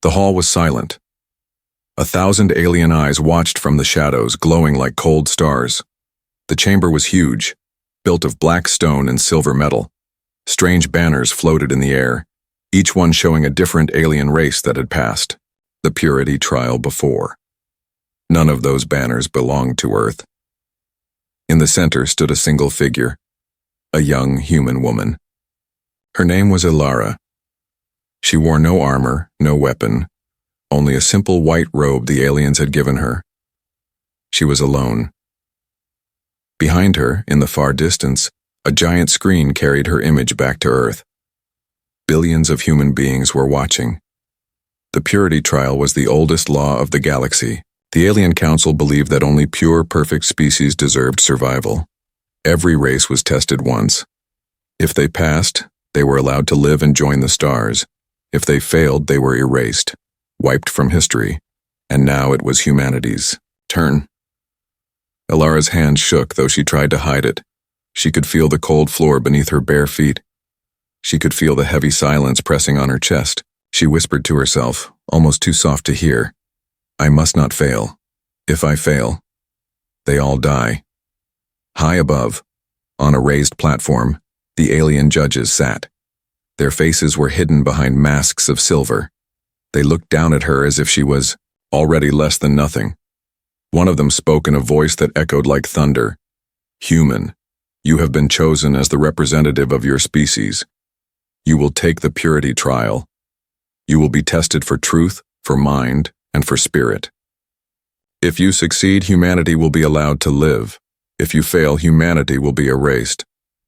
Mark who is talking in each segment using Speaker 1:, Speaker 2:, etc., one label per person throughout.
Speaker 1: The hall was silent. 1,000 alien eyes watched from the shadows, glowing like cold stars. The chamber was huge, built of black stone and silver metal. Strange banners floated in the air, each one showing a different alien race that had passed the purity trial before. None of those banners belonged to Earth. In the center stood a single figure, a young human woman. Her name was Ilara. She wore no armor, no weapon, only a simple white robe the aliens had given her. She was alone. Behind her, in the far distance, a giant screen carried her image back to Earth. Billions of human beings were watching. The purity trial was the oldest law of the galaxy. The Alien Council believed that only pure, perfect species deserved survival. Every race was tested once. If they passed, they were allowed to live and join the stars. If they failed, they were erased, wiped from history. And now it was humanity's turn. Ilara's hand shook, though she tried to hide it. She could feel the cold floor beneath her bare feet. She could feel the heavy silence pressing on her chest. She whispered to herself, almost too soft to hear, "I must not fail. If I fail, they all die." High above, on a raised platform, the alien judges sat. Their faces were hidden behind masks of silver. They looked down at her as if she was already less than nothing. One of them spoke in a voice that echoed like thunder. "Human, you have been chosen as the representative of your species. You will take the purity trial. You will be tested for truth, for mind, and for spirit. If you succeed, humanity will be allowed to live. If you fail, humanity will be erased."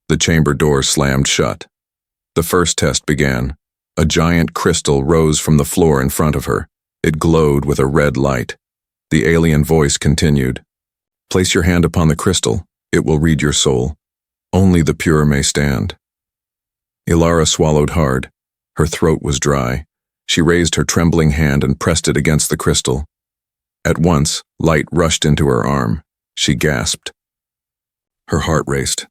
Speaker 1: The chamber door slammed shut. The first test began. A giant crystal rose from the floor in front of her. It glowed with a red light. The alien voice continued, "Place your hand upon the crystal. It will read your soul. Only the pure may stand." Ilara swallowed hard. Her throat was dry. She raised her trembling hand and pressed it against the crystal. At once, light rushed into her arm. She gasped. Her heart raced.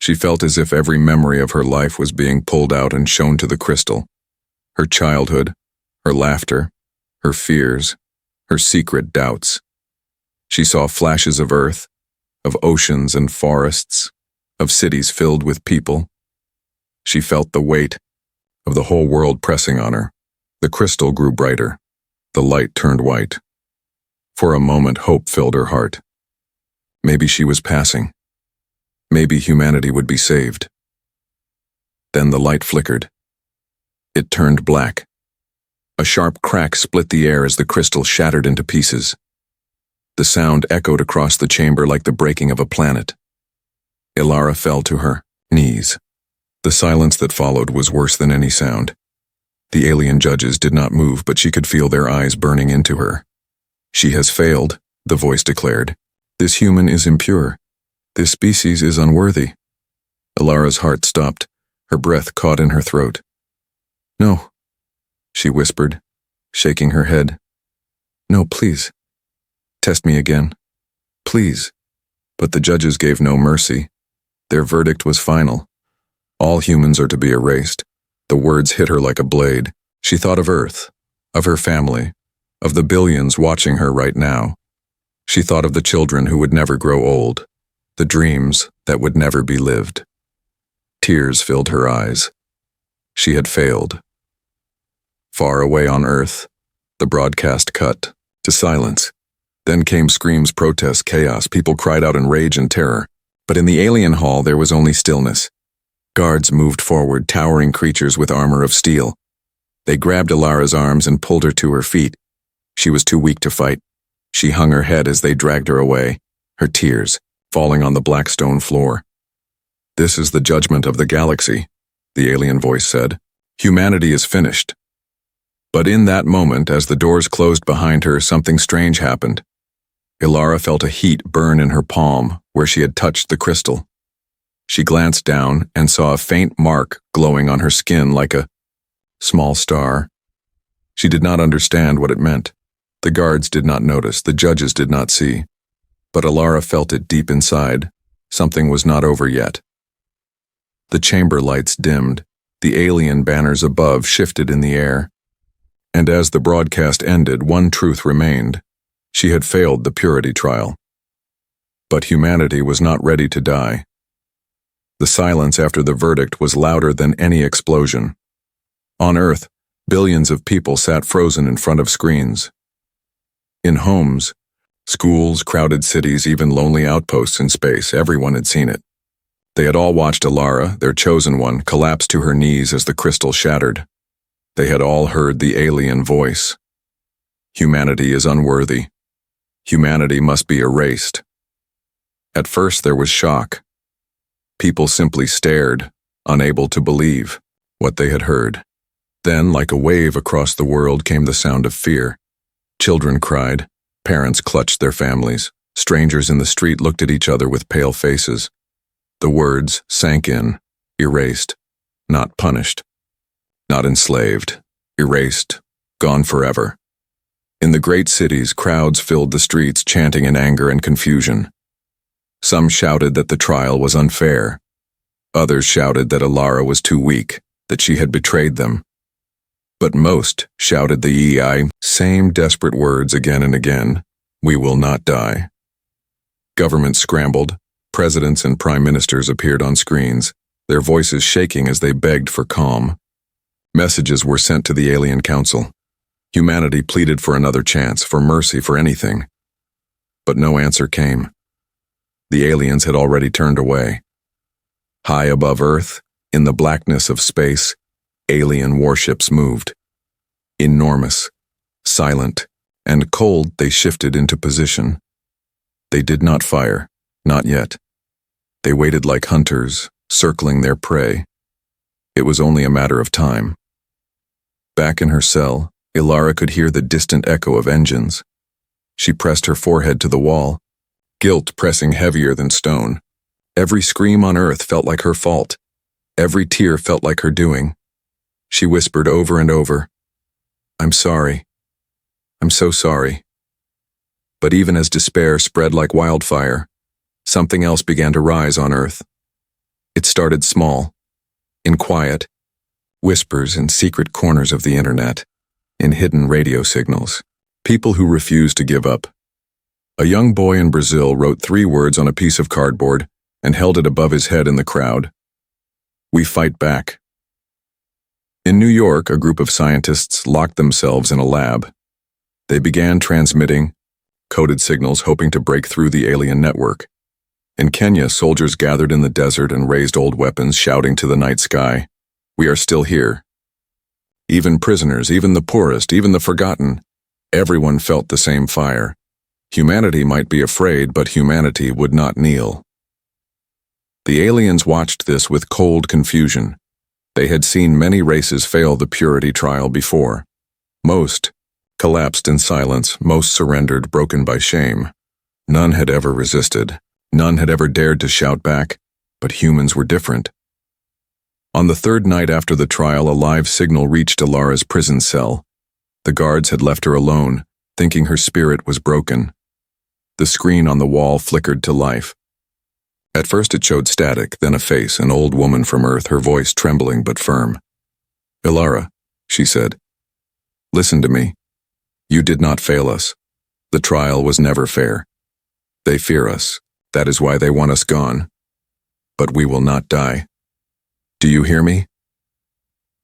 Speaker 1: She felt as if every memory of her life was being pulled out and shown to the crystal. Her childhood, her laughter, her fears, her secret doubts. She saw flashes of Earth, of oceans and forests, of cities filled with people. She felt the weight of the whole world pressing on her. The crystal grew brighter. The light turned white. For a moment, hope filled her heart. Maybe she was passing. Maybe humanity would be saved. Then the light flickered. It turned black. A sharp crack split the air as the crystal shattered into pieces. The sound echoed across the chamber like the breaking of a planet. Ilara fell to her knees. The silence that followed was worse than any sound. The alien judges did not move, but she could feel their eyes burning into her. "She has failed," the voice declared. "This human is impure. This species is unworthy." Ilara's heart stopped. Her breath caught in her throat. "No," she whispered, shaking her head. "No, please. Test me again. Please." But the judges gave no mercy. Their verdict was final. All humans are to be erased. The words hit her like a blade. She thought of Earth, of her family, of the billions watching her right now. She thought of the children who would never grow old, the dreams that would never be lived. Tears filled her eyes. She had failed. Far away on Earth, the broadcast cut to silence. Then came screams, protests, chaos. People cried out in rage and terror. But in the alien hall, there was only stillness. Guards moved forward, towering creatures with armor of steel. They grabbed Ilara's arms and pulled her to her feet. She was too weak to fight. She hung her head as they dragged her away, her tears falling on the black stone floor. "This is the judgment of the galaxy," the alien voice said. "Humanity is finished." But in that moment, as the doors closed behind her, something strange happened. Ilara felt a heat burn in her palm where she had touched the crystal. She glanced down and saw a faint mark glowing on her skin like a small star. She did not understand what it meant. The guards did not notice, the judges did not see. But Ilara felt it deep inside. Something was not over yet. The chamber lights dimmed. The alien banners above shifted in the air. And as the broadcast ended, one truth remained. She had failed the purity trial. But humanity was not ready to die. The silence after the verdict was louder than any explosion. On Earth, billions of people sat frozen in front of screens. In homes, schools, crowded cities, even lonely outposts in space, everyone had seen it. They had all watched Alara, their chosen one, collapse to her knees as the crystal shattered. They had all heard the alien voice. Humanity is unworthy. Humanity must be erased. At first there was shock. People simply stared, unable to believe what they had heard. Then, like a wave across the world, came the sound of fear. Children cried, parents clutched their families, strangers in the street looked at each other with pale faces. The words sank in, erased, not punished, not enslaved, erased, gone forever. In the great cities, crowds filled the streets chanting in anger and confusion. Some shouted that the trial was unfair. Others shouted that Alara was too weak, that she had betrayed them. But most shouted the same desperate words again and again: "We will not die." Governments scrambled. Presidents and prime ministers appeared on screens, their voices shaking as they begged for calm. Messages were sent to the Alien Council. Humanity pleaded for another chance, for mercy, for anything. But no answer came. The aliens had already turned away. High above Earth, in the blackness of space, alien warships moved. Enormous, silent, and cold, they shifted into position. They did not fire, not yet. They waited like hunters, circling their prey. It was only a matter of time. Back in her cell, Alara could hear the distant echo of engines. She pressed her forehead to the wall, guilt pressing heavier than stone. Every scream on Earth felt like her fault. Every tear felt like her doing. She whispered over and over, "I'm sorry. I'm so sorry." But even as despair spread like wildfire, something else began to rise on Earth. It started small, in quiet, whispers in secret corners of the internet, in hidden radio signals, people who refused to give up. A young boy in Brazil wrote 3 words on a piece of cardboard and held it above his head in the crowd: "We fight back." In New York, a group of scientists locked themselves in a lab. They began transmitting coded signals, hoping to break through the alien network. In Kenya, soldiers gathered in the desert and raised old weapons, shouting to the night sky, "We are still here." Even prisoners, even the poorest, even the forgotten, everyone felt the same fire. Humanity might be afraid, but humanity would not kneel. The aliens watched this with cold confusion. They had seen many races fail the purity trial before. Most collapsed in silence, most surrendered, broken by shame. None had ever resisted. None had ever dared to shout back, but humans were different. On the 3rd night after the trial, a live signal reached Alara's prison cell. The guards had left her alone, thinking her spirit was broken. The screen on the wall flickered to life. At first it showed static, then a face, an old woman from Earth, her voice trembling but firm. "Alara," she said, "listen to me. You did not fail us. The trial was never fair. They fear us. That is why they want us gone. But we will not die. Do you hear me?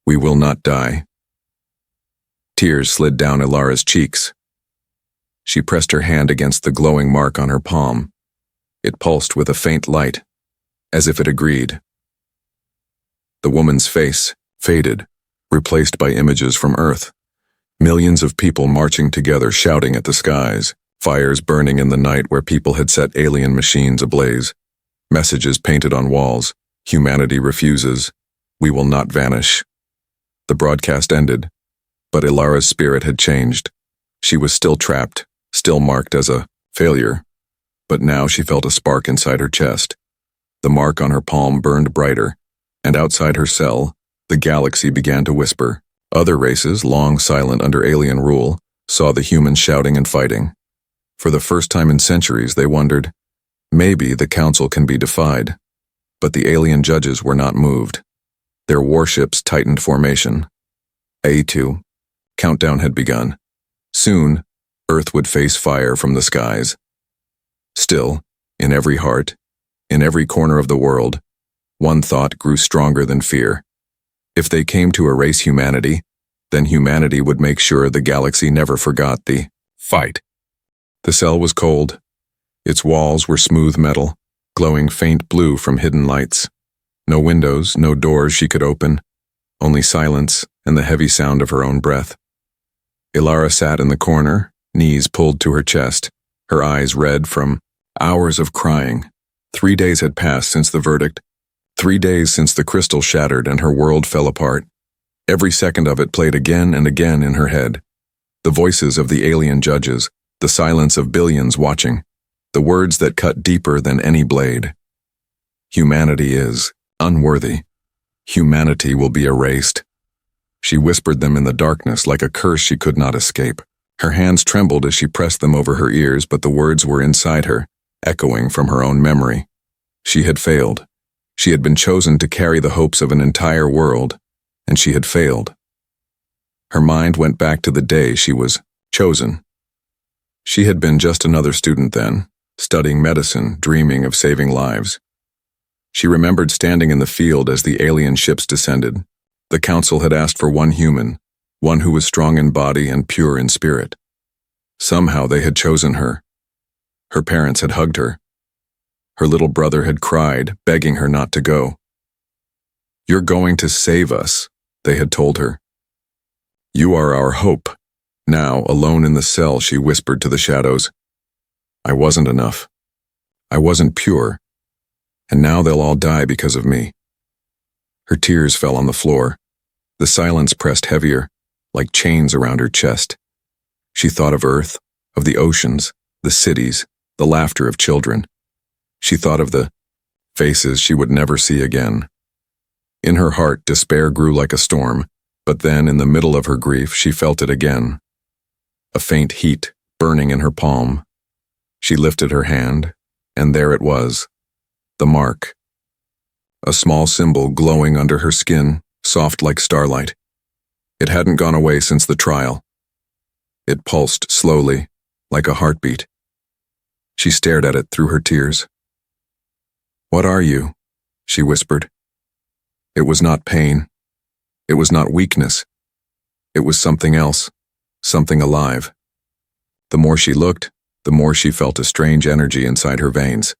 Speaker 1: We will not die." Tears slid down Alara's cheeks. She pressed her hand against the glowing mark on her palm. It pulsed with a faint light, as if it agreed. The woman's face faded, replaced by images from Earth. Millions of people marching together, shouting at the skies. Fires burning in the night where people had set alien machines ablaze. Messages painted on walls: "Humanity refuses. We will not vanish." The broadcast ended, but Alara's spirit had changed. She was still trapped, still marked as a failure. But now she felt a spark inside her chest. The mark on her palm burned brighter, and outside her cell, the galaxy began to whisper. Other races, long silent under alien rule, saw the humans shouting and fighting. For the first time in centuries, they wondered, maybe the council can be defied. But the alien judges were not moved. Their warships tightened formation. A2, Countdown had begun. Soon, Earth would face fire from the skies. Still, in every heart, in every corner of the world, one thought grew stronger than fear. If they came to erase humanity, then humanity would make sure the galaxy never forgot the fight. The cell was cold. Its walls were smooth metal, glowing faint blue from hidden lights. No windows, no doors she could open, only silence and the heavy sound of her own breath. Ilara sat in the corner, knees pulled to her chest, her eyes red from hours of crying. 3 days had passed since the verdict. 3 days since the crystal shattered and her world fell apart. Every second of it played again and again in her head. The voices of the alien judges, the silence of billions watching, the words that cut deeper than any blade. Humanity is unworthy. Humanity will be erased. She whispered them in the darkness like a curse she could not escape. Her hands trembled as she pressed them over her ears, but the words were inside her, echoing from her own memory. She had failed. She had been chosen to carry the hopes of an entire world, and she had failed. Her mind went back to the day she was chosen. She had been just another student then, studying medicine, dreaming of saving lives. She remembered standing in the field as the alien ships descended. The council had asked for one human, one who was strong in body and pure in spirit. Somehow they had chosen her. Her parents had hugged her. Her little brother had cried, begging her not to go. "You're going to save us," they had told her. "You are our hope." Now, alone in the cell, she whispered to the shadows, "I wasn't enough. I wasn't pure. And now they'll all die because of me." Her tears fell on the floor. The silence pressed heavier, like chains around her chest. She thought of Earth, of the oceans, the cities, the laughter of children. She thought of the faces she would never see again. In her heart, despair grew like a storm, but then, in the middle of her grief, she felt it again. A faint heat burning in her palm. She lifted her hand, and there it was, the mark. A small symbol glowing under her skin, soft like starlight. It hadn't gone away since the trial. It pulsed slowly, like a heartbeat. She stared at it through her tears. "What are you?" she whispered. It was not pain. It was not weakness. It was something else, something alive. The more she looked, the more she felt a strange energy inside her veins,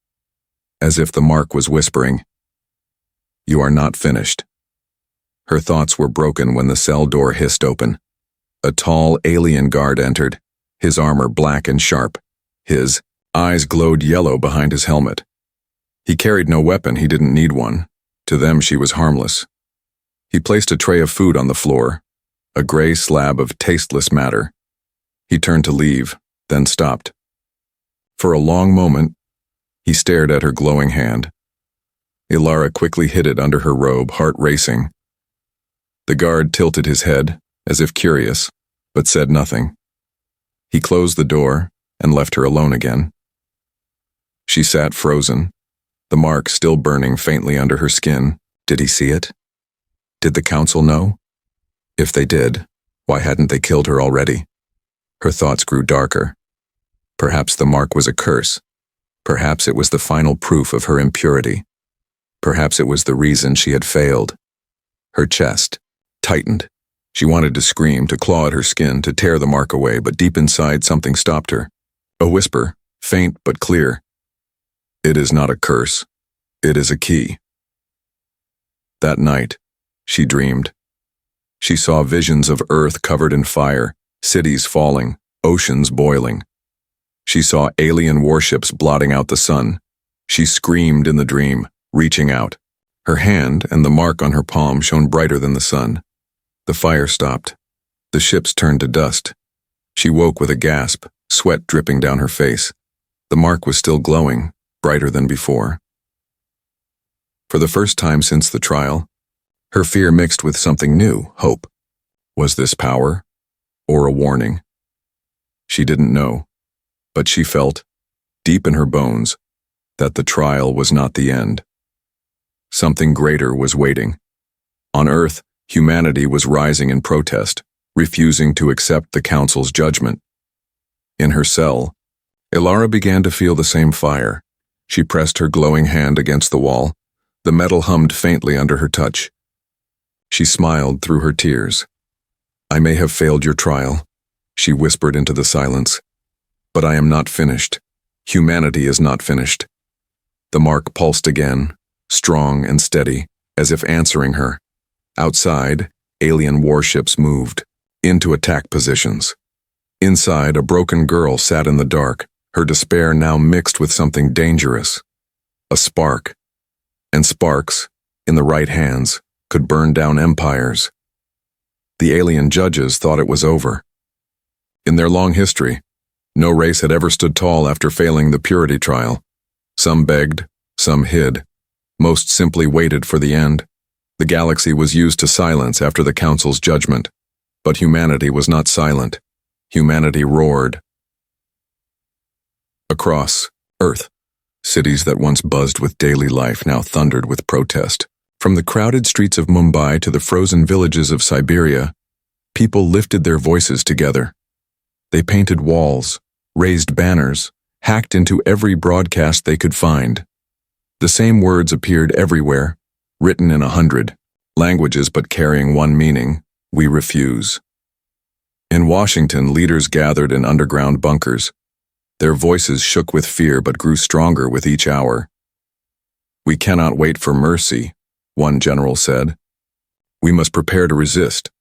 Speaker 1: as if the mark was whispering, "You are not finished." Her thoughts were broken when the cell door hissed open. A tall alien guard entered, his armor black and sharp. His eyes glowed yellow behind his helmet. He carried no weapon, he didn't need one. To them she was harmless. He placed a tray of food on the floor, a gray slab of tasteless matter. He turned to leave, then stopped. For a long moment, he stared at her glowing hand. Ilara quickly hid it under her robe, heart racing. The guard tilted his head, as if curious, but said nothing. He closed the door and left her alone again. She sat frozen, the mark still burning faintly under her skin. Did he see it? Did the council know? If they did, why hadn't they killed her already? Her thoughts grew darker. Perhaps the mark was a curse. Perhaps it was the final proof of her impurity. Perhaps it was the reason she had failed. Her chest tightened. She wanted to scream, to claw at her skin, to tear the mark away, but deep inside something stopped her. A whisper, faint but clear. "It is not a curse. It is a key." That night, she dreamed. She saw visions of Earth covered in fire, cities falling, oceans boiling. She saw alien warships blotting out the sun. She screamed in the dream, reaching out. Her hand and the mark on her palm shone brighter than the sun. The fire stopped. The ships turned to dust. She woke with a gasp, sweat dripping down her face. The mark was still glowing, brighter than before. For the first time since the trial, her fear mixed with something new, hope. Was this power, or a warning? She didn't know, but she felt, deep in her bones, that the trial was not the end. Something greater was waiting. On Earth, humanity was rising in protest, refusing to accept the council's judgment. In her cell, Ilara began to feel the same fire. She pressed her glowing hand against the wall. The metal hummed faintly under her touch. She smiled through her tears. "I may have failed your trial," she whispered into the silence. "But I am not finished. Humanity is not finished." The mark pulsed again, strong and steady, as if answering her. Outside, alien warships moved into attack positions. Inside, a broken girl sat in the dark, her despair now mixed with something dangerous. A spark. And sparks, in the right hands, could burn down empires. The alien judges thought it was over. In their long history, no race had ever stood tall after failing the purity trial. Some begged, some hid. Most simply waited for the end. The galaxy was used to silence after the council's judgment. But humanity was not silent. Humanity roared. Across Earth, cities that once buzzed with daily life now thundered with protest. From the crowded streets of Mumbai to the frozen villages of Siberia, people lifted their voices together. They painted walls, raised banners, hacked into every broadcast they could find. The same words appeared everywhere, written in 100 languages but carrying one meaning: we refuse. In Washington, leaders gathered in underground bunkers. Their voices shook with fear but grew stronger with each hour. "We cannot wait for mercy," one general said. "We must prepare to resist."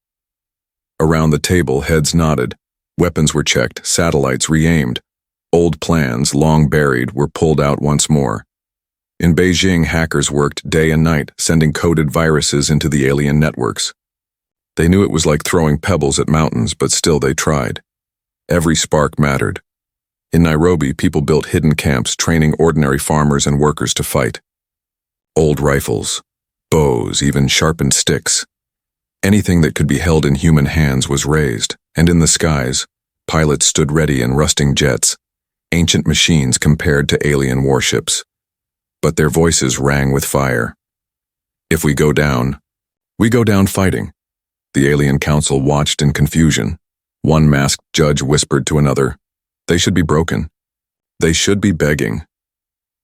Speaker 1: Around the table, heads nodded. Weapons were checked, satellites re-aimed. Old plans, long buried, were pulled out once more. In Beijing, hackers worked day and night, sending coded viruses into the alien networks. They knew it was like throwing pebbles at mountains, but still they tried. Every spark mattered. In Nairobi, people built hidden camps, training ordinary farmers and workers to fight. Old rifles, bows, even sharpened sticks. Anything that could be held in human hands was raised, and in the skies, pilots stood ready in rusting jets, ancient machines compared to alien warships. But their voices rang with fire. "If we go down fighting." The alien council watched in confusion. One masked judge whispered to another, "They should be broken. They should be begging."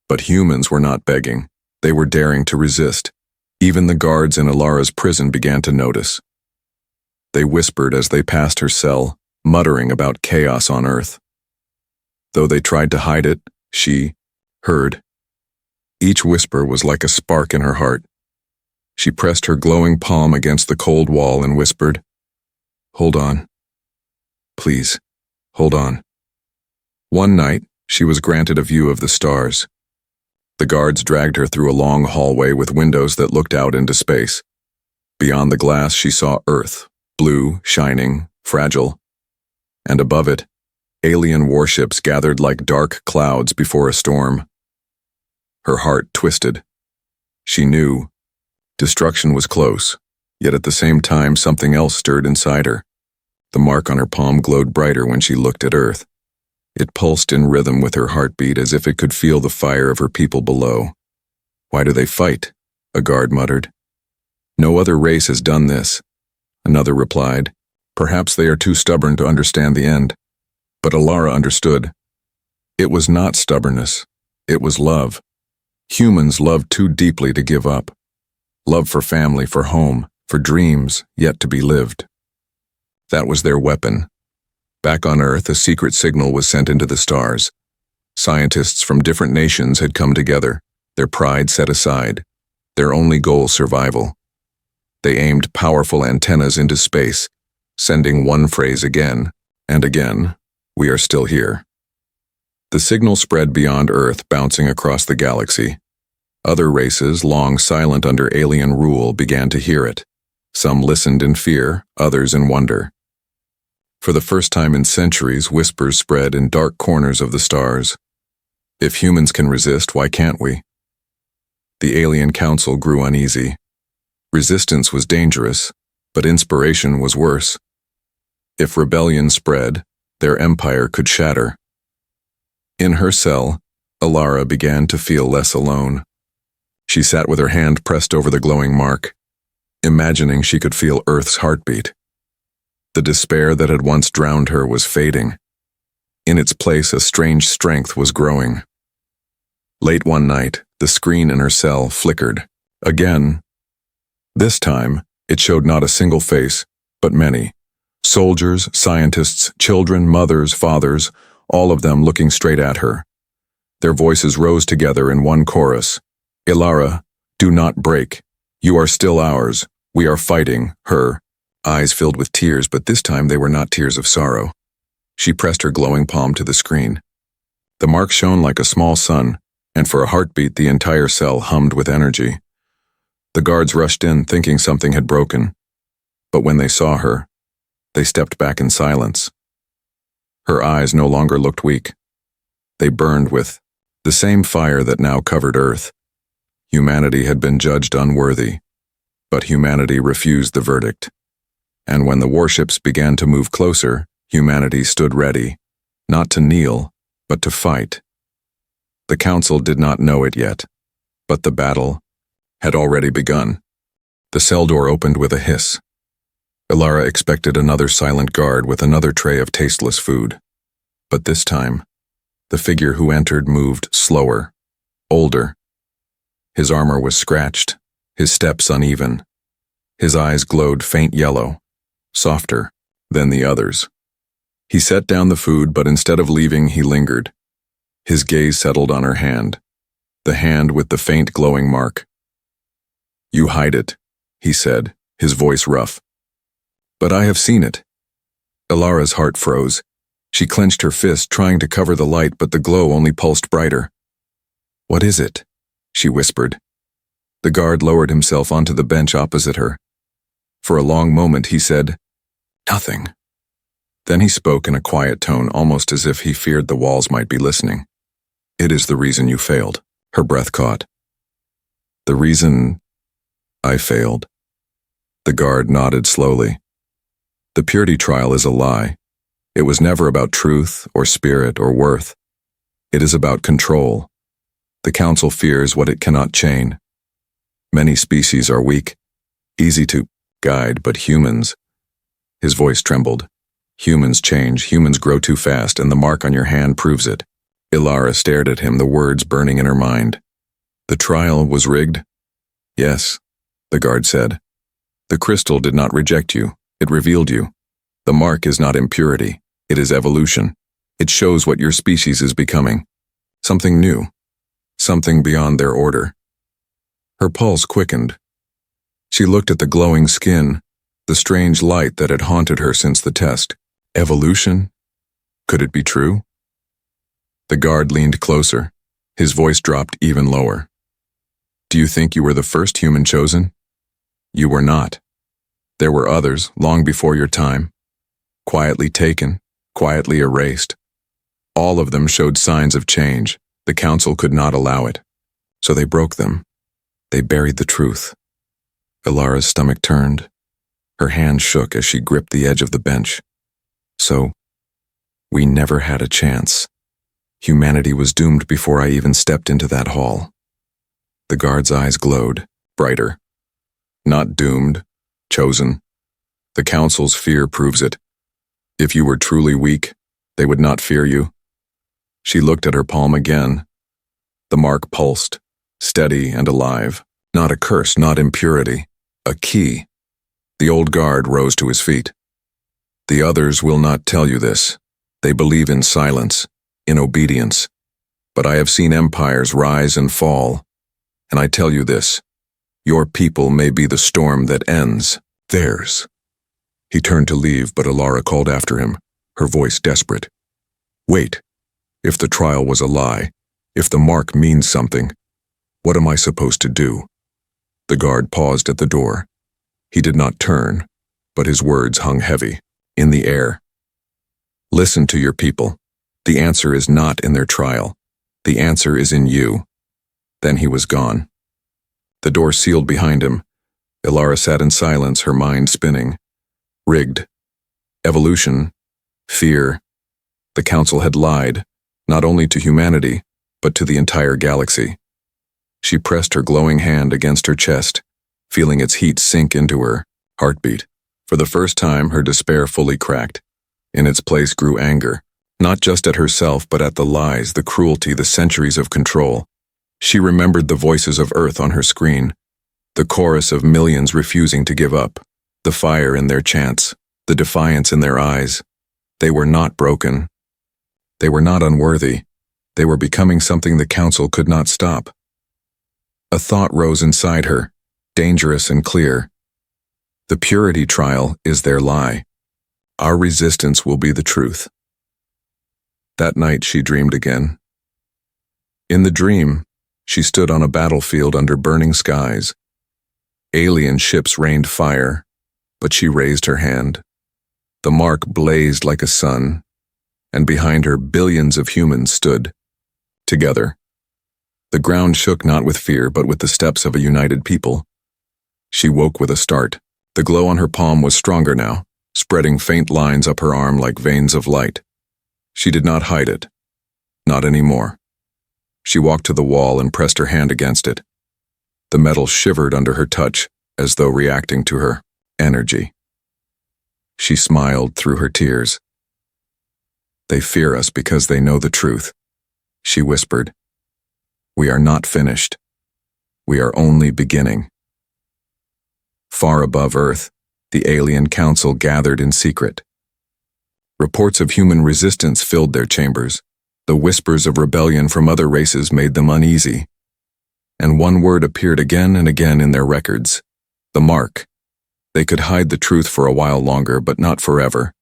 Speaker 1: But humans were not begging. They were daring to resist. Even the guards in Ilara's prison began to notice. They whispered as they passed her cell, muttering about chaos on Earth. Though they tried to hide it, she heard. Each whisper was like a spark in her heart. She pressed her glowing palm against the cold wall and whispered, "Hold on. Please, hold on." One night, she was granted a view of the stars. The guards dragged her through a long hallway with windows that looked out into space. Beyond the glass, she saw Earth, blue, shining, fragile. And above it, alien warships gathered like dark clouds before a storm. Her heart twisted. She knew destruction was close, yet at the same time something else stirred inside her. The mark on her palm glowed brighter when she looked at Earth. It pulsed in rhythm with her heartbeat as if it could feel the fire of her people below. "Why do they fight?" a guard muttered. "No other race has done this," another replied. "Perhaps they are too stubborn to understand the end." But Ilara understood. It was not stubbornness. It was love. Humans loved too deeply to give up. Love for family, for home, for dreams yet to be lived. That was their weapon. Back on Earth, a secret signal was sent into the stars. Scientists from different nations had come together, their pride set aside, their only goal survival. They aimed powerful antennas into space, sending one phrase again and again, "We are still here." The signal spread beyond Earth, bouncing across the galaxy. Other races, long silent under alien rule, began to hear it. Some listened in fear, others in wonder. For the first time in centuries, whispers spread in dark corners of the stars. If humans can resist, why can't we? The alien council grew uneasy. Resistance was dangerous, but inspiration was worse. If rebellion spread, their empire could shatter. In her cell, Ilara began to feel less alone. She sat with her hand pressed over the glowing mark, imagining she could feel Earth's heartbeat. The despair that had once drowned her was fading. In its place, a strange strength was growing. Late one night, the screen in her cell flickered. Again. This time, it showed not a single face, but many. Soldiers, scientists, children, mothers, fathers, all of them looking straight at her. Their voices rose together in one chorus. "Ilara, do not break. You are still ours. We are fighting her." Eyes filled with tears, but this time they were not tears of sorrow. She pressed her glowing palm to the screen. The mark shone like a small sun, and for a heartbeat the entire cell hummed with energy. The guards rushed in, thinking something had broken. But when they saw her, they stepped back in silence. Her eyes no longer looked weak. They burned with the same fire that now covered Earth. Humanity had been judged unworthy, but humanity refused the verdict. And when the warships began to move closer, humanity stood ready, not to kneel, but to fight. The Council did not know it yet, but the battle had already begun. The cell door opened with a hiss. Ilara expected another silent guard with another tray of tasteless food. But this time, the figure who entered moved slower, older. His armor was scratched, his steps uneven. His eyes glowed faint yellow, softer than the others. He set down the food, but instead of leaving, he lingered. His gaze settled on her hand, the hand with the faint glowing mark. "You hide it," he said, his voice rough. "But I have seen it." Ilara's heart froze. She clenched her fist, trying to cover the light, but the glow only pulsed brighter. "What is it?" she whispered. The guard lowered himself onto the bench opposite her. For a long moment he said, "Nothing." Then he spoke in a quiet tone, almost as if he feared the walls might be listening. "It is the reason you failed." Her breath caught. "The reason I failed?" The guard nodded slowly. "The purity trial is a lie. It was never about truth or spirit or worth. It is about control. The Council fears what it cannot chain. Many species are weak, easy to guide, but humans—" His voice trembled. "Humans change, humans grow too fast, and the mark on your hand proves it." Ilara stared at him, the words burning in her mind. "The trial was rigged?" "Yes," the guard said. "The crystal did not reject you, it revealed you. The mark is not impurity, it is evolution. It shows what your species is becoming. Something new, something beyond their order." Her pulse quickened. She looked at the glowing skin, the strange light that had haunted her since the test. Evolution? Could it be true? The guard leaned closer. His voice dropped even lower. "Do you think you were the first human chosen? You were not. There were others, long before your time. Quietly taken, quietly erased. All of them showed signs of change. The Council could not allow it. So they broke them. They buried the truth." Ilara's stomach turned. Her hand shook as she gripped the edge of the bench. "So, we never had a chance. Humanity was doomed before I even stepped into that hall." The guard's eyes glowed, brighter. "Not doomed, chosen. The Council's fear proves it. If you were truly weak, they would not fear you." She looked at her palm again. The mark pulsed, steady and alive. Not a curse, not impurity. A key. The old guard rose to his feet. "The others will not tell you this. They believe in silence, in obedience. But I have seen empires rise and fall. And I tell you this, your people may be the storm that ends theirs." He turned to leave, but Ilara called after him, her voice desperate. "Wait. If the trial was a lie, if the mark means something, what am I supposed to do?" The guard paused at the door. He did not turn, but his words hung heavy, in the air. "Listen to your people. The answer is not in their trial. The answer is in you." Then he was gone. The door sealed behind him. Ilara sat in silence, her mind spinning. Rigged. Evolution. Fear. The Council had lied, not only to humanity, but to the entire galaxy. She pressed her glowing hand against her chest, feeling its heat sink into her heartbeat. For the first time, her despair fully cracked. In its place grew anger, not just at herself but at the lies, the cruelty, the centuries of control. She remembered the voices of Earth on her screen, the chorus of millions refusing to give up, the fire in their chants, the defiance in their eyes. They were not broken. They were not unworthy. They were becoming something the Council could not stop. A thought rose inside her, dangerous and clear. The purity trial is their lie. Our resistance will be the truth. That night she dreamed again. In the dream, she stood on a battlefield under burning skies. Alien ships rained fire, but she raised her hand. The mark blazed like a sun, and behind her billions of humans stood, together. The ground shook not with fear but with the steps of a united people. She woke with a start. The glow on her palm was stronger now, spreading faint lines up her arm like veins of light. She did not hide it. Not anymore. She walked to the wall and pressed her hand against it. The metal shivered under her touch, as though reacting to her energy. She smiled through her tears. They fear us because they know the truth, she whispered. We are not finished. We are only beginning. Far above Earth, the alien council gathered in secret. Reports of human resistance filled their chambers. The whispers of rebellion from other races made them uneasy. And one word appeared again and again in their records: the mark. They could hide the truth for a while longer, but not forever.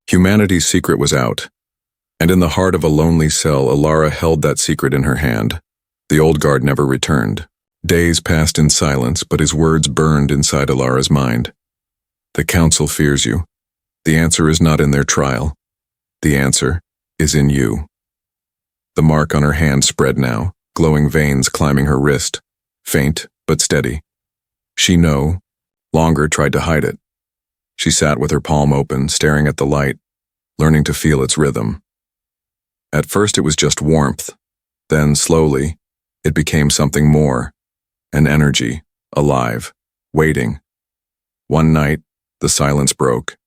Speaker 1: Humanity's secret was out. And in the heart of a lonely cell, Alara held that secret in her hand. The old guard never returned. Days passed in silence, but his words burned inside Alara's mind. The Council fears you. The answer is not in their trial. The answer is in you. The mark on her hand spread now, glowing veins climbing her wrist, faint but steady. She no longer tried to hide it. She sat with her palm open, staring at the light, learning to feel its rhythm. At first it was just warmth. Then, slowly, it became something more. An energy, alive, waiting. One night, the silence broke.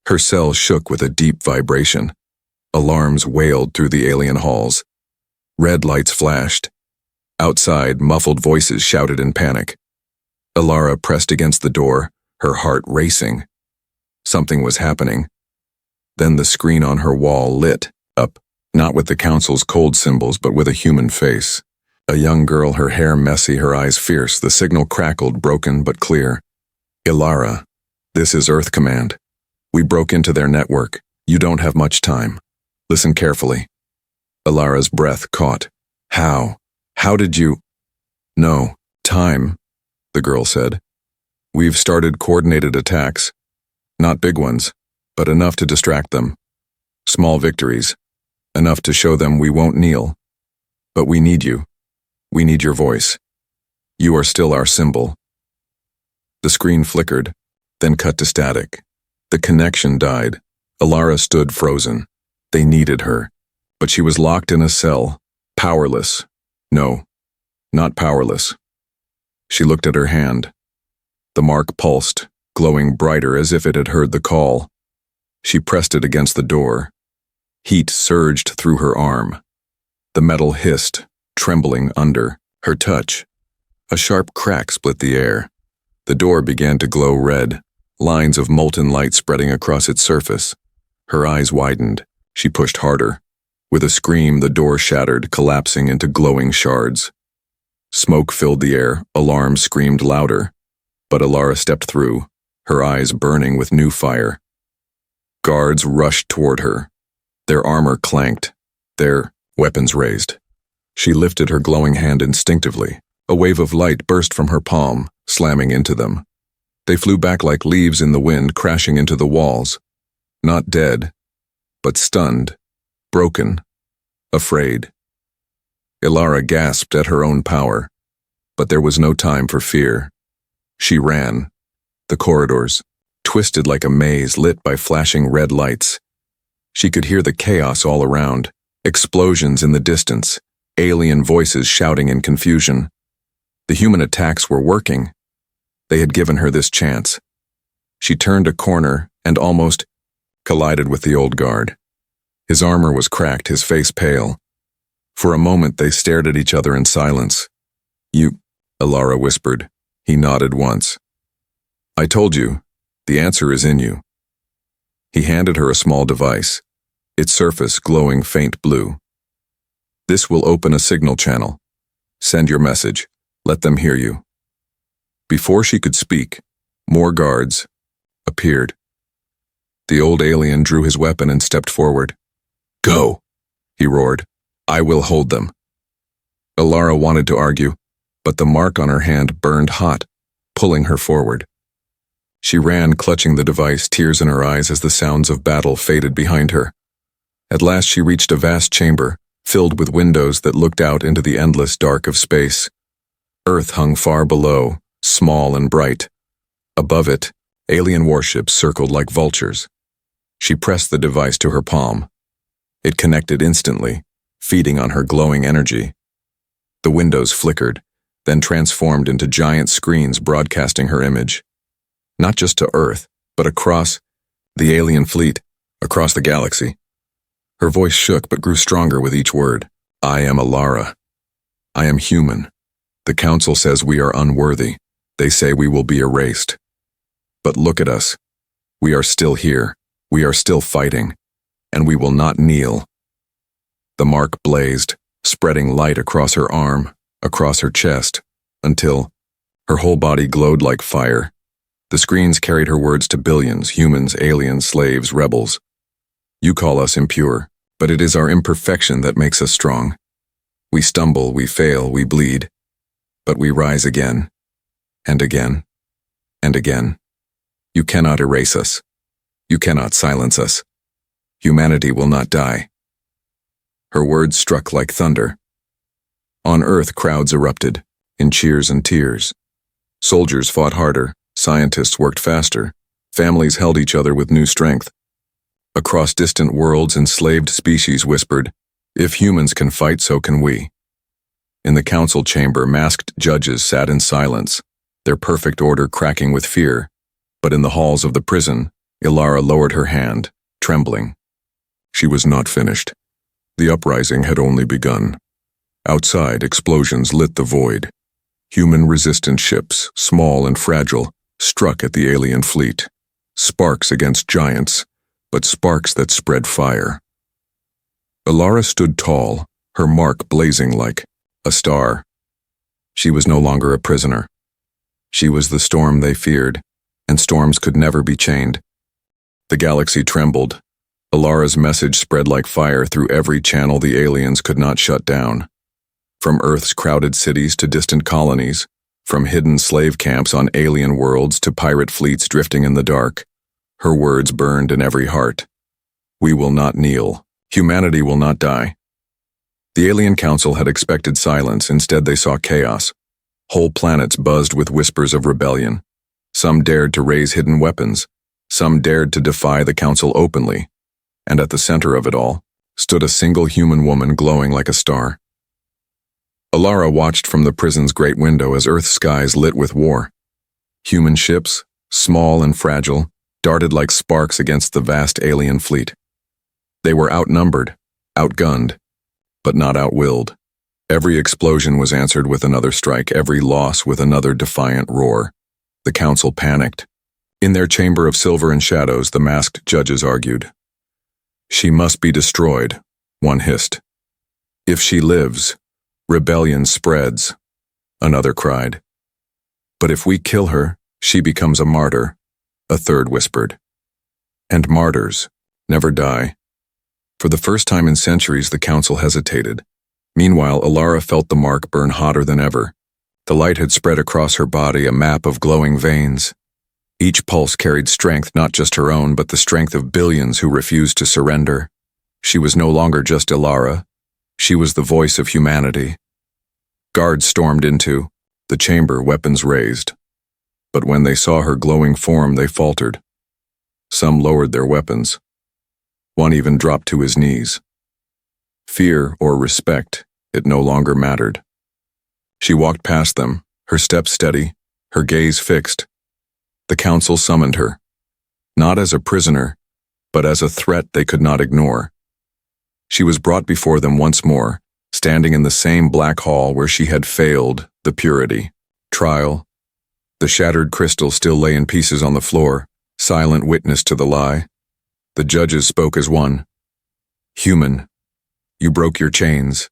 Speaker 1: Her cell shook with a deep vibration. Alarms wailed through the alien halls. Red lights flashed. Outside, muffled voices shouted in panic. Alara pressed against the door, her heart racing. Something was happening. Then the screen on her wall lit up, not with the Council's cold symbols, but with a human face. A young girl, her hair messy, her eyes fierce. The signal crackled, broken but clear. Alara, this is Earth Command. We broke into their network. You don't have much time. Listen carefully. Alara's breath caught. How? How did you? No, time, the girl said. We've started coordinated attacks. Not big ones, but enough to distract them. Small victories. Enough to show them we won't kneel. But we need you. We need your voice. You are still our symbol. The screen flickered, then cut to static. The connection died. Alara stood frozen. They needed her, but she was locked in a cell, powerless. No, not powerless. She looked at her hand. The mark pulsed, glowing brighter as if it had heard the call. She pressed it against the door. Heat surged through her arm. The metal hissed, trembling under her touch. A sharp crack split the air. The door began to glow red, lines of molten light spreading across its surface. Her eyes widened. She pushed harder. With a scream, the door shattered, collapsing into glowing shards. Smoke filled the air, alarms screamed louder. But Alara stepped through, her eyes burning with new fire. Guards rushed toward her. Their armor clanked, their weapons raised. She lifted her glowing hand instinctively. A wave of light burst from her palm, slamming into them. They flew back like leaves in the wind, crashing into the walls. Not dead, but stunned, broken, afraid. Alara gasped at her own power, but there was no time for fear. She ran. The corridors, twisted like a maze lit by flashing red lights. She could hear the chaos all around, explosions in the distance, alien voices shouting in confusion. The human attacks were working. They had given her this chance. She turned a corner and almost collided with the old guard. His armor was cracked, his face pale. For a moment they stared at each other in silence. "You," Alara whispered. He nodded once. "I told you, the answer is in you." He handed her a small device, its surface glowing faint blue. "This will open a signal channel. Send your message. Let them hear you." Before she could speak, more guards appeared. The old alien drew his weapon and stepped forward. "Go," he roared. "I will hold them." Alara wanted to argue, but the mark on her hand burned hot, pulling her forward. She ran, clutching the device, tears in her eyes as the sounds of battle faded behind her. At last she reached a vast chamber, filled with windows that looked out into the endless dark of space. Earth hung far below, small and bright. Above it, alien warships circled like vultures. She pressed the device to her palm. It connected instantly, feeding on her glowing energy. The windows flickered, then transformed into giant screens broadcasting her image. Not just to Earth, but across the alien fleet, across the galaxy. Her voice shook but grew stronger with each word. "I am Alara. I am human. The Council says we are unworthy. They say we will be erased. But look at us. We are still here. We are still fighting. And we will not kneel." The mark blazed, spreading light across her arm, across her chest, until her whole body glowed like fire. The screens carried her words to billions, humans, aliens, slaves, rebels. "You call us impure, but it is our imperfection that makes us strong. We stumble, we fail, we bleed, but we rise again, and again, and again. You cannot erase us. You cannot silence us. Humanity will not die." Her words struck like thunder. On Earth, crowds erupted, in cheers and tears. Soldiers fought harder, scientists worked faster, families held each other with new strength. Across distant worlds, enslaved species whispered, "If humans can fight, so can we." In the council chamber, masked judges sat in silence, their perfect order cracking with fear. But in the halls of the prison, Alara lowered her hand, trembling. She was not finished. The uprising had only begun. Outside, explosions lit the void. Human-resistant ships, small and fragile, struck at the alien fleet. Sparks against giants, but sparks that spread fire. Alara stood tall, her mark blazing like a star. She was no longer a prisoner. She was the storm they feared, and storms could never be chained. The galaxy trembled. Alara's message spread like fire through every channel the aliens could not shut down. From Earth's crowded cities to distant colonies, from hidden slave camps on alien worlds to pirate fleets drifting in the dark, her words burned in every heart. We will not kneel. Humanity will not die. The Alien Council had expected silence. Instead, they saw chaos. Whole planets buzzed with whispers of rebellion. Some dared to raise hidden weapons. Some dared to defy the Council openly. And at the center of it all stood a single human woman glowing like a star. Alara watched from the prison's great window as Earth's skies lit with war. Human ships, small and fragile, darted like sparks against the vast alien fleet. They were outnumbered, outgunned, but not outwilled. Every explosion was answered with another strike, every loss with another defiant roar. The Council panicked. In their chamber of silver and shadows, the masked judges argued. "She must be destroyed," one hissed. "If she lives, rebellion spreads," another cried. "But if we kill her, she becomes a martyr," a third whispered. And martyrs never die. For the first time in centuries, the Council hesitated. Meanwhile, Alara felt the mark burn hotter than ever. The light had spread across her body, a map of glowing veins. Each pulse carried strength, not just her own, but the strength of billions who refused to surrender. She was no longer just Alara. She was the voice of humanity. Guards stormed into the chamber, weapons raised. But when they saw her glowing form, they faltered. Some lowered their weapons. One even dropped to his knees. Fear or respect, it no longer mattered. She walked past them, her steps steady, her gaze fixed. The Council summoned her, not as a prisoner, but as a threat they could not ignore. She was brought before them once more, standing in the same black hall where she had failed the purity. Trial. The shattered crystal still lay in pieces on the floor, silent witness to the lie. The judges spoke as one. Human, you broke your chains.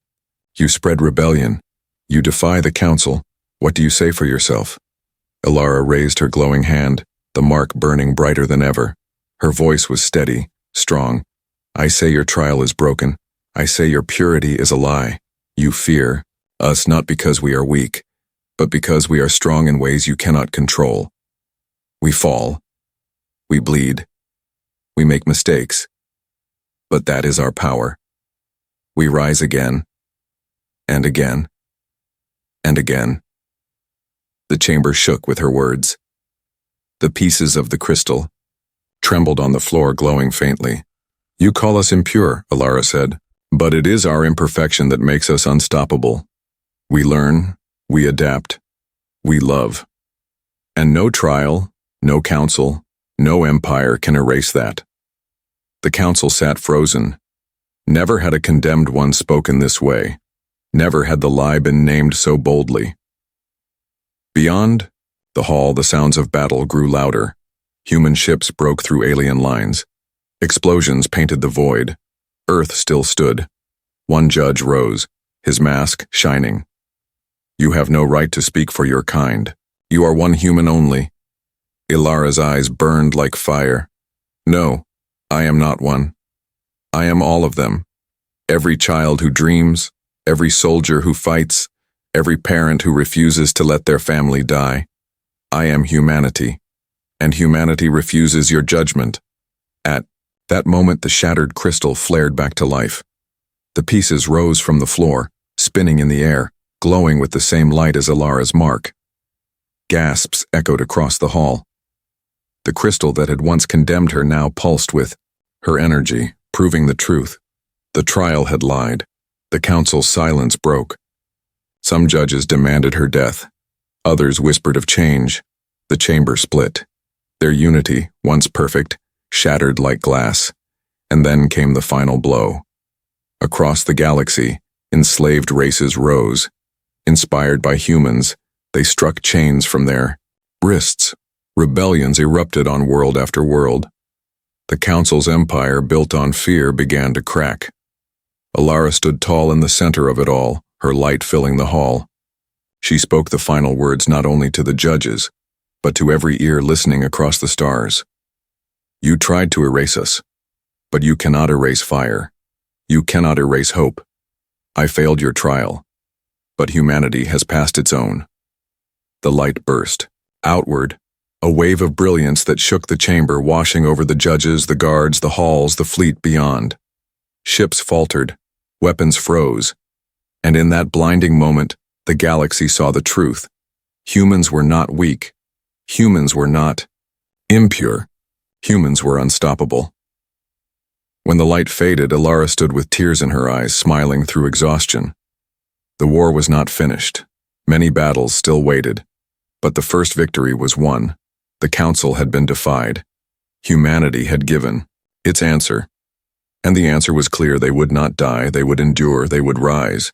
Speaker 1: You spread rebellion. You defy the council. What do you say for yourself? Ilara raised her glowing hand, the mark burning brighter than ever. Her voice was steady, strong. I say your trial is broken. I say your purity is a lie. You fear us not because we are weak, but because we are strong in ways you cannot control. We fall. We bleed. We make mistakes. But that is our power. We rise again, and again, and again. The chamber shook with her words. The pieces of the crystal trembled on the floor, glowing faintly. You call us impure, Ilara said, but it is our imperfection that makes us unstoppable. We learn, we adapt, we love. And no trial, no council, no empire can erase that. The council sat frozen. Never had a condemned one spoken this way. Never had the lie been named so boldly. Beyond the hall, the sounds of battle grew louder. Human ships broke through alien lines. Explosions painted the void. Earth still stood. One judge rose, his mask shining. You have no right to speak for your kind. You are one human only. Ilara's eyes burned like fire. No, I am not one. I am all of them. Every child who dreams, every soldier who fights, every parent who refuses to let their family die. I am humanity, and humanity refuses your judgment. At that moment, the shattered crystal flared back to life. The pieces rose from the floor, spinning in the air, glowing with the same light as Ilara's mark. Gasps echoed across the hall. The crystal that had once condemned her now pulsed with her energy, proving the truth. The trial had lied. The council's silence broke. Some judges demanded her death. Others whispered of change. The chamber split. Their unity, once perfect, shattered like glass. And then came the final blow. Across the galaxy, enslaved races rose. Inspired by humans, they struck chains from their wrists. Rebellions erupted on world after world. The council's empire, built on fear, began to crack. Ilara stood tall in the center of it all, her light filling the hall. She spoke the final words not only to the judges, but to every ear listening across the stars. You tried to erase us, but you cannot erase fire. You cannot erase hope. I failed your trial, but humanity has passed its own. The light burst. Outward, a wave of brilliance that shook the chamber, washing over the judges, the guards, the halls, the fleet beyond. Ships faltered, weapons froze, and in that blinding moment, the galaxy saw the truth. Humans were not weak. Humans were not impure. Humans were unstoppable. When the light faded, Ilara stood with tears in her eyes, smiling through exhaustion. The war was not finished. Many battles still waited, but the first victory was won. The council had been defied. Humanity had given its answer. And the answer was clear: they would not die, they would endure, they would rise.